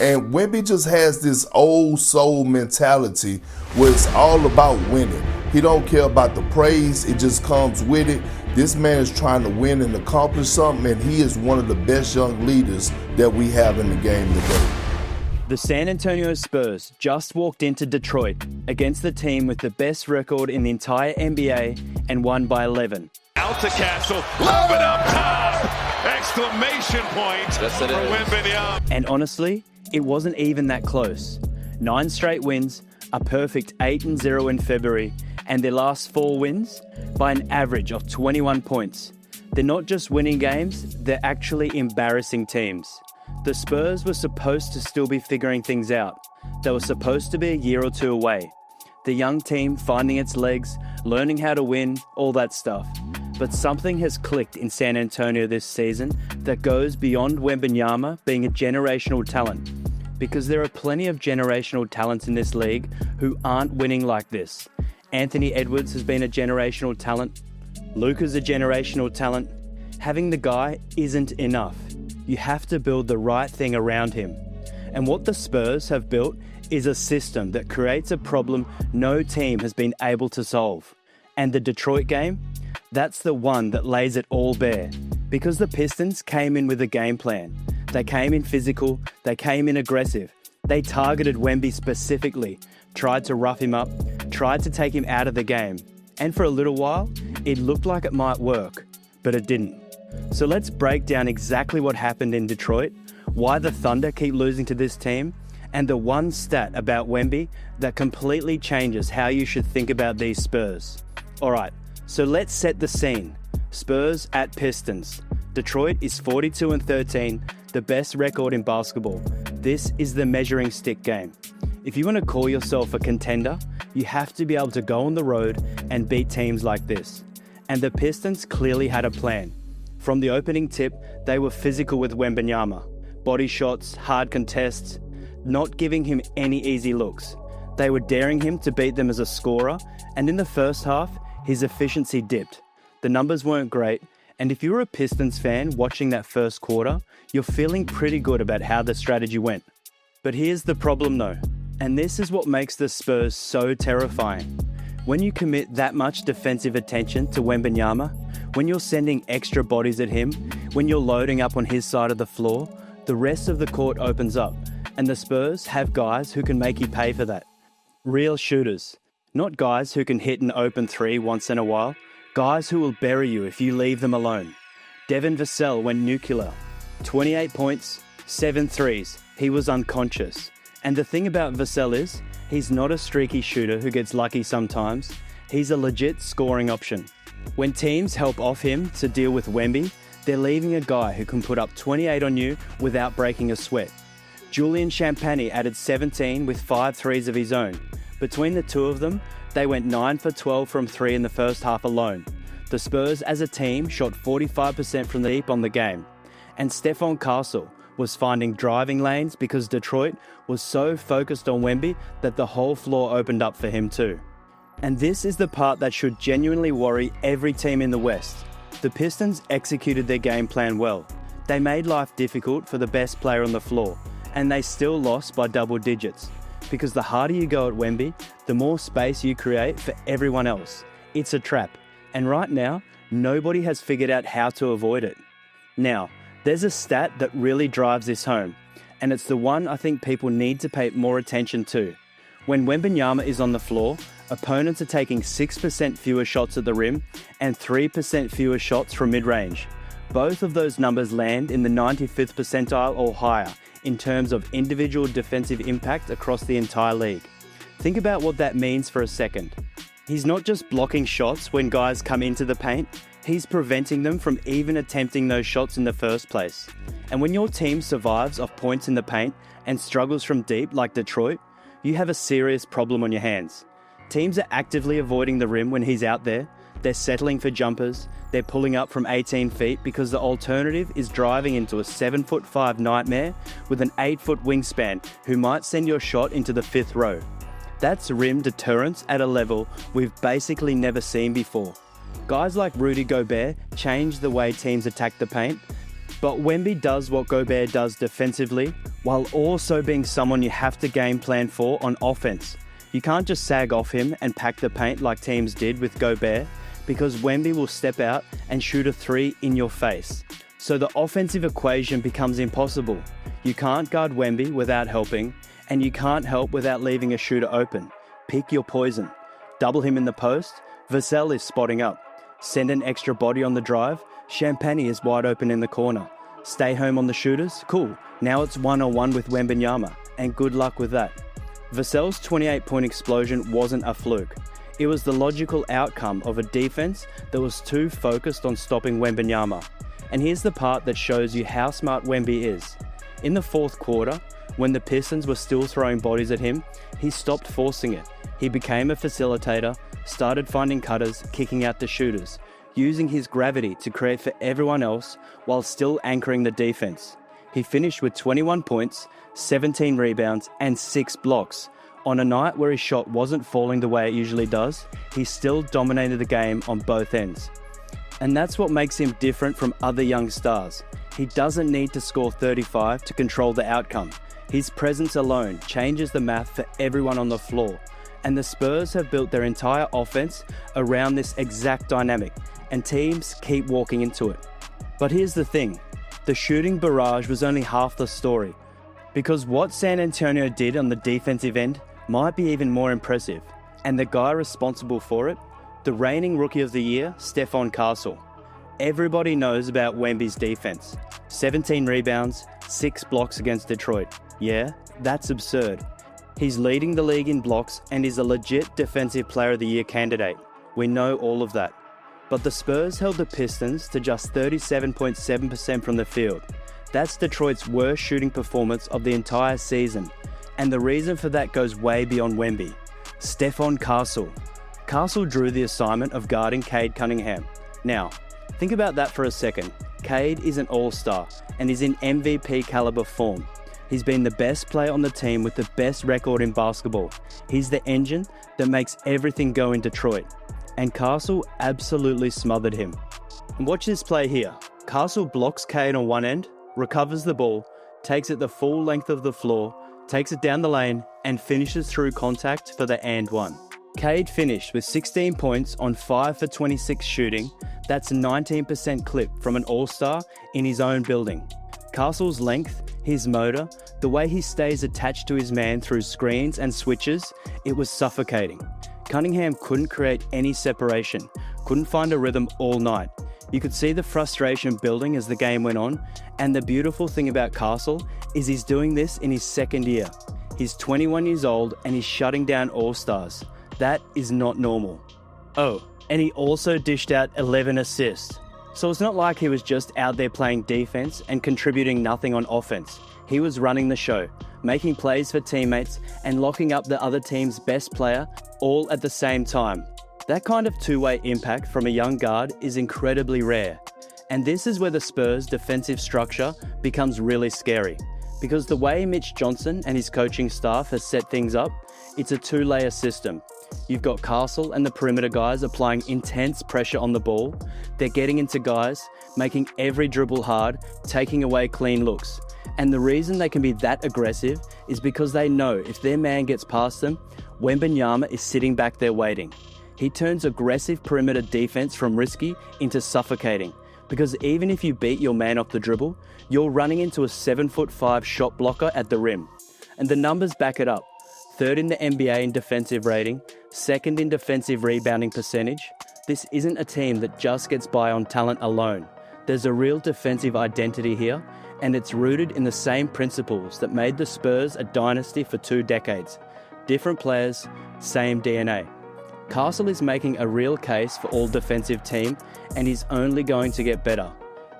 And Wemby just has this old soul mentality where it's all about winning. He don't care about the praise, it just comes with it. This man is trying to win and accomplish something, and he is one of the best young leaders that we have in the game today. The San Antonio Spurs just walked into Detroit against the team with the best record in the entire NBA and won by 11. Out to Castle, lob it up top! Exclamation point for Wembanyama. And honestly, it wasn't even that close. 9 straight wins, a perfect 8-0 in February, and their last 4 wins by an average of 21 points. They're not just winning games, they're actually embarrassing teams. The Spurs were supposed to still be figuring things out. They were supposed to be a year or 2 away. The young team finding its legs, learning how to win, all that stuff. But something has clicked in San Antonio this season that goes beyond Wembanyama being a generational talent. Because there are plenty of generational talents in this league who aren't winning like this. Anthony Edwards has been a generational talent. Luka's a generational talent. Having the guy isn't enough. You have to build the right thing around him. And what the Spurs have built is a system that creates a problem no team has been able to solve. And the Detroit game? That's the one that lays it all bare. Because the Pistons came in with a game plan. They came in physical, they came in aggressive. They targeted Wemby specifically, tried to rough him up, tried to take him out of the game. And for a little while, it looked like it might work, but it didn't. So let's break down exactly what happened in Detroit, why the Thunder keep losing to this team, and the one stat about Wemby that completely changes how you should think about these Spurs. Alright, so let's set the scene. Spurs at Pistons. Detroit is 42-13, the best record in basketball. This is the measuring stick game. If you want to call yourself a contender, you have to be able to go on the road and beat teams like this. And the Pistons clearly had a plan. From the opening tip, they were physical with Wembanyama. Body shots, hard contests, not giving him any easy looks. They were daring him to beat them as a scorer, and in the first half, his efficiency dipped. The numbers weren't great, and if you were a Pistons fan watching that first quarter, you're feeling pretty good about how the strategy went. But here's the problem though, and this is what makes the Spurs so terrifying. When you commit that much defensive attention to Wembanyama, when you're sending extra bodies at him, when you're loading up on his side of the floor, the rest of the court opens up, and the Spurs have guys who can make you pay for that. Real shooters, not guys who can hit an open 3 once in a while, guys who will bury you if you leave them alone. Devin Vassell went nuclear. 28 points, 7 threes. He was unconscious. And the thing about Vassell is, he's not a streaky shooter who gets lucky sometimes. He's a legit scoring option. When teams help off him to deal with Wemby, they're leaving a guy who can put up 28 on you without breaking a sweat. Julian Champagnie added 17 with 5 threes of his own. Between the two of them, they went 9 for 12 from 3 in the first half alone. The Spurs as a team shot 45% from the deep on the game. And Stefon Castle was finding driving lanes because Detroit was so focused on Wemby that the whole floor opened up for him too. And this is the part that should genuinely worry every team in the West. The Pistons executed their game plan well. They made life difficult for the best player on the floor, and they still lost by double digits. Because the harder you go at Wemby, the more space you create for everyone else. It's a trap. And right now, nobody has figured out how to avoid it. Now, there's a stat that really drives this home, and it's the one I think people need to pay more attention to. When Wembanyama is on the floor, opponents are taking 6% fewer shots at the rim and 3% fewer shots from mid-range. Both of those numbers land in the 95th percentile or higher in terms of individual defensive impact across the entire league. Think about what that means for a second. He's not just blocking shots when guys come into the paint, he's preventing them from even attempting those shots in the first place. And when your team survives off points in the paint and struggles from deep like Detroit, you have a serious problem on your hands. Teams are actively avoiding the rim when he's out there. They're settling for jumpers. They're pulling up from 18 feet because the alternative is driving into a 7'5" nightmare with an 8-foot wingspan who might send your shot into the 5th row. That's rim deterrence at a level we've basically never seen before. Guys like Rudy Gobert changed the way teams attack the paint. But Wemby does what Gobert does defensively, while also being someone you have to game plan for on offense. You can't just sag off him and pack the paint like teams did with Gobert, because Wemby will step out and shoot a three in your face. So the offensive equation becomes impossible. You can't guard Wemby without helping, and you can't help without leaving a shooter open. Pick your poison. Double him in the post, Vassell is spotting up. Send an extra body on the drive, Champagne is wide open in the corner. Stay home on the shooters, cool. Now it's one-on-one with Wembanyama, and good luck with that. Vassell's 28-point explosion wasn't a fluke. It was the logical outcome of a defense that was too focused on stopping Wembanyama. And here's the part that shows you how smart Wemby is. In the fourth quarter, when the Pistons were still throwing bodies at him, he stopped forcing it. He became a facilitator, started finding cutters, kicking out the shooters, using his gravity to create for everyone else while still anchoring the defense. He finished with 21 points, 17 rebounds, and 6 blocks. On a night where his shot wasn't falling the way it usually does, he still dominated the game on both ends. And that's what makes him different from other young stars. He doesn't need to score 35 to control the outcome. His presence alone changes the math for everyone on the floor. And the Spurs have built their entire offense around this exact dynamic, and teams keep walking into it. But here's the thing, the shooting barrage was only half the story, because what San Antonio did on the defensive end might be even more impressive, and the guy responsible for it, the reigning Rookie of the Year, Stephon Castle. Everybody knows about Wemby's defense. 17 rebounds, 6 blocks against Detroit. Yeah, that's absurd. He's leading the league in blocks and is a legit Defensive Player of the Year candidate. We know all of that. But the Spurs held the Pistons to just 37.7% from the field. That's Detroit's worst shooting performance of the entire season. And the reason for that goes way beyond Wemby. Stephon Castle. Castle drew the assignment of guarding Cade Cunningham. Now, think about that for a second. Cade is an all-star and is in MVP caliber form. He's been the best player on the team with the best record in basketball. He's the engine that makes everything go in Detroit. And Castle absolutely smothered him. And watch this play here. Castle blocks Cade on one end, recovers the ball, takes it the full length of the floor, takes it down the lane, and finishes through contact for the and one. Cade finished with 16 points on 5 for 26 shooting. That's a 19% clip from an all-star in his own building. Castle's length, his motor, the way he stays attached to his man through screens and switches, it was suffocating. Cunningham couldn't create any separation, couldn't find a rhythm all night. You could see the frustration building as the game went on, and the beautiful thing about Castle is he's doing this in his second year. He's 21 years old and he's shutting down all-stars. That is not normal. Oh, and he also dished out 11 assists. So it's not like he was just out there playing defense and contributing nothing on offense. He was running the show, making plays for teammates and locking up the other team's best player all at the same time. That kind of two-way impact from a young guard is incredibly rare. And this is where the Spurs' defensive structure becomes really scary. Because the way Mitch Johnson and his coaching staff has set things up, it's a two-layer system. You've got Castle and the perimeter guys applying intense pressure on the ball. They're getting into guys, making every dribble hard, taking away clean looks. And the reason they can be that aggressive is because they know if their man gets past them, Wembanyama is sitting back there waiting. He turns aggressive perimeter defense from risky into suffocating. Because even if you beat your man off the dribble, you're running into a 7'5" shot blocker at the rim. And the numbers back it up. 3rd in the NBA in defensive rating, 2nd in defensive rebounding percentage. This isn't a team that just gets by on talent alone. There's a real defensive identity here, and it's rooted in the same principles that made the Spurs a dynasty for 2 decades. Different players, same DNA. Castle is making a real case for all defensive team, and he's only going to get better.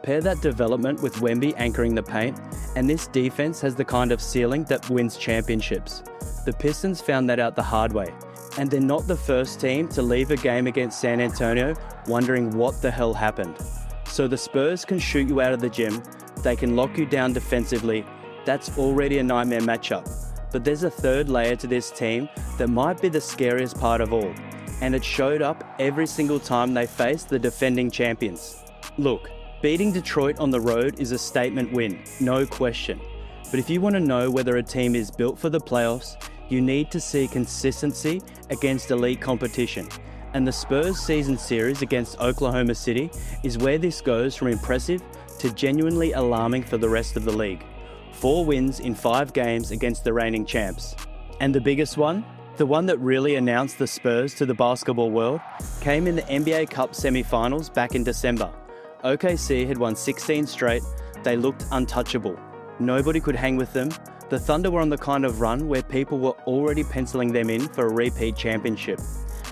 Pair that development with Wemby anchoring the paint, and this defense has the kind of ceiling that wins championships. The Pistons found that out the hard way, and they're not the first team to leave a game against San Antonio wondering what the hell happened. So the Spurs can shoot you out of the gym, they can lock you down defensively. That's already a nightmare matchup. But there's a third layer to this team that might be the scariest part of all, and it showed up every single time they faced the defending champions. Look, Beating Detroit on the road is a statement win, no question. But if you want to know whether a team is built for the playoffs, you need to see consistency against elite competition. And the Spurs season series against Oklahoma City is where this goes from impressive to genuinely alarming for the rest of the league. 4 wins in 5 games against the reigning champs. And the biggest one, the one that really announced the Spurs to the basketball world, came in the NBA Cup semi-finals back in December. OKC had won 16 straight, they looked untouchable. Nobody could hang with them. The Thunder were on the kind of run where people were already penciling them in for a repeat championship.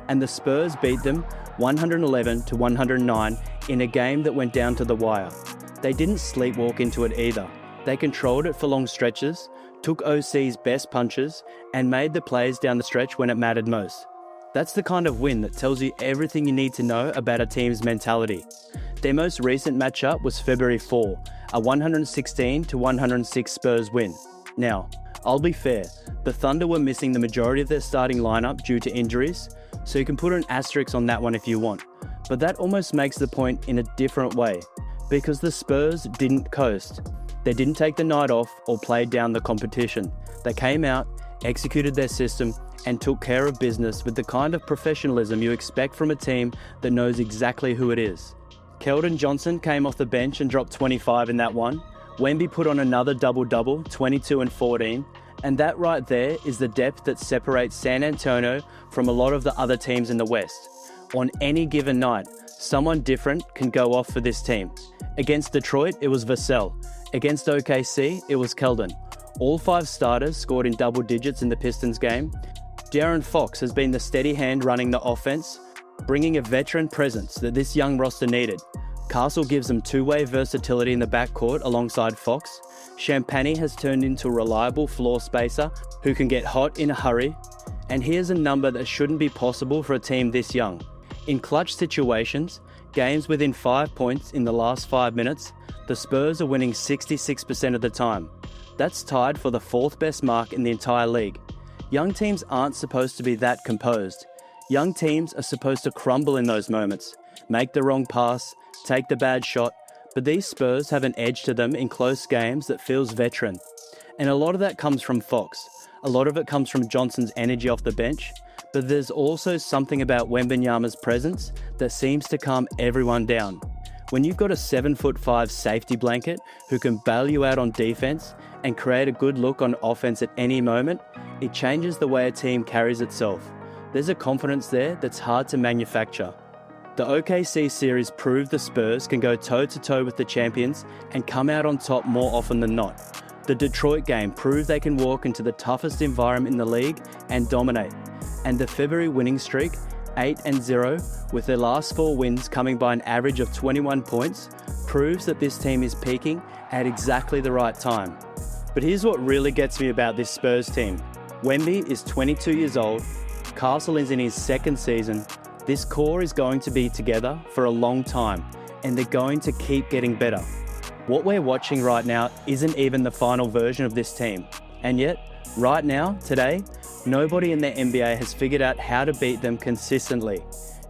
And the Spurs beat them 111-109 in a game that went down to the wire. They didn't sleepwalk into it either. They controlled it for long stretches, took OC's best punches, and made the plays down the stretch when it mattered most. That's the kind of win that tells you everything you need to know about a team's mentality. Their most recent matchup was February 4, a 116-106 Spurs win. Now, I'll be fair, the Thunder were missing the majority of their starting lineup due to injuries, so you can put an asterisk on that one if you want. But that almost makes the point in a different way, because the Spurs didn't coast. They didn't take the night off or play down the competition. They came out, executed their system, and took care of business with the kind of professionalism you expect from a team that knows exactly who it is. Keldon Johnson came off the bench and dropped 25 in that one. Wemby put on another double-double, 22 and 14, and that right there is the depth that separates San Antonio from a lot of the other teams in the West. On any given night, someone different can go off for this team. Against Detroit, it was Vassell. Against OKC, it was Keldon. All 5 starters scored in double digits in the Pistons game. De'Aaron Fox has been the steady hand running the offense, bringing a veteran presence that this young roster needed. Castle gives them two-way versatility in the backcourt alongside Fox. Champagnie has turned into a reliable floor spacer who can get hot in a hurry. And here's a number that shouldn't be possible for a team this young. In clutch situations, games within 5 points in the last 5 minutes, the Spurs are winning 66% of the time. That's tied for the 4th best mark in the entire league. Young teams aren't supposed to be that composed. Young teams are supposed to crumble in those moments, make the wrong pass, take the bad shot, but these Spurs have an edge to them in close games that feels veteran. And a lot of that comes from Fox. A lot of it comes from Johnson's energy off the bench, but there's also something about Wembanyama's presence that seems to calm everyone down. When you've got a 7'5" safety blanket who can bail you out on defense and create a good look on offense at any moment, it changes the way a team carries itself. There's a confidence there that's hard to manufacture. The OKC series proved the Spurs can go toe-to-toe with the champions and come out on top more often than not. The Detroit game proved they can walk into the toughest environment in the league and dominate. And the February winning streak, 8-0, with their last 4 wins coming by an average of 21 points, proves that this team is peaking at exactly the right time. But here's what really gets me about this Spurs team. Wemby is 22 years old, Castle is in his 2nd season. This core is going to be together for a long time, and they're going to keep getting better. What we're watching right now isn't even the final version of this team. And yet, right now, today, nobody in the NBA has figured out how to beat them consistently.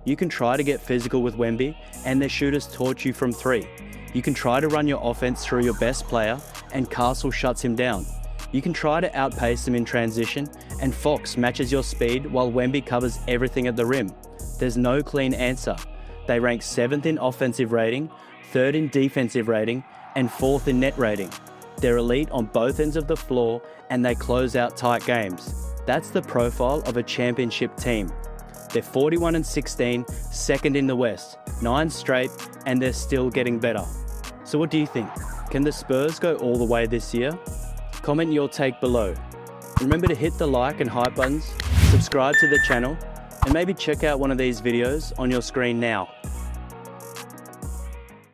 You can try to get physical with Wemby, and their shooters torch you from 3. You can try to run your offense through your best player, and Castle shuts him down. You can try to outpace him in transition, and Fox matches your speed while Wemby covers everything at the rim. There's no clean answer. They rank 7th in offensive rating, 3rd in defensive rating, and 4th in net rating. They're elite on both ends of the floor, and they close out tight games. That's the profile of a championship team. They're 41-16, 2nd in the West, 9 straight, and they're still getting better. So what do you think? Can the Spurs go all the way this year? Comment your take below. Remember to hit the like and hype buttons, subscribe to the channel, and maybe check out one of these videos on your screen now.